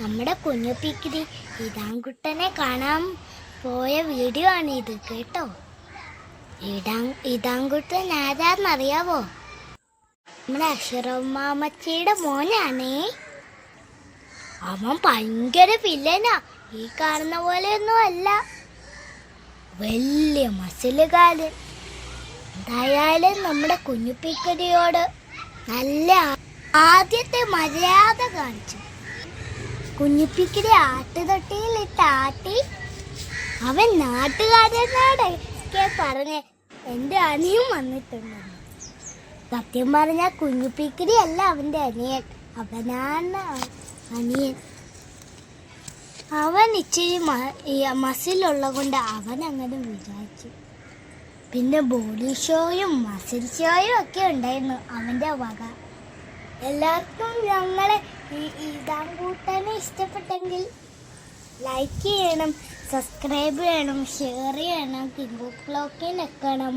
നമ്മുടെ കുഞ്ഞുപ്പിക്കിരി ഇതാൻകുട്ടനെ കാണാൻ പോയ വീഡിയോ ആണ് ഇത് കേട്ടോ. ഇതാൻകുട്ടൻ ആരാന്നറിയാവോ? നമ്മുടെ അക്ഷരമാമച്ചിയുടെ മോനാണേ. അവൻ ഭയങ്കര വില്ലനാ. ഈ കാണുന്ന പോലെയൊന്നും അല്ല, വലിയ മസിലുകാരൻ. എന്തായാലും നമ്മുടെ കുഞ്ഞുപ്പിക്കരിയോട് നല്ല ആദ്യത്തെ മര്യാദ കാണിച്ചു. കുഞ്ഞുപ്പിക്കിരി ആട്ടുതൊട്ടിയിലിട്ട് ആട്ടി അവൻ നാട്ടുകാരനോടൊക്കെ പറഞ്ഞ് എൻ്റെ അനിയും വന്നിട്ടുണ്ടെന്ന്. സത്യം പറഞ്ഞാൽ കുഞ്ഞുപ്പിക്കിരി അല്ല അവൻ്റെ അനിയൻ, അവനാണ് അനിയൻ. അവൻ ഇച്ചിരി മസിലുള്ള കൊണ്ട് അവൻ അങ്ങനെ വിചാരിച്ചു. പിന്നെ ബോഡി ഷോയും മസിൽ ഷോയും ഒക്കെ ഉണ്ടായിരുന്നു അവൻ്റെ വക. എല്ലാവർക്കും ഞങ്ങളെ ഇതാൻകുട്ടനെ ഇഷ്ടപ്പെട്ടെങ്കിൽ ലൈക്ക് ചെയ്യണം, സബ്സ്ക്രൈബ് ചെയ്യണം, ഷെയർ ചെയ്യണം, ക്ലോക്കിൽ നിൽക്കണം.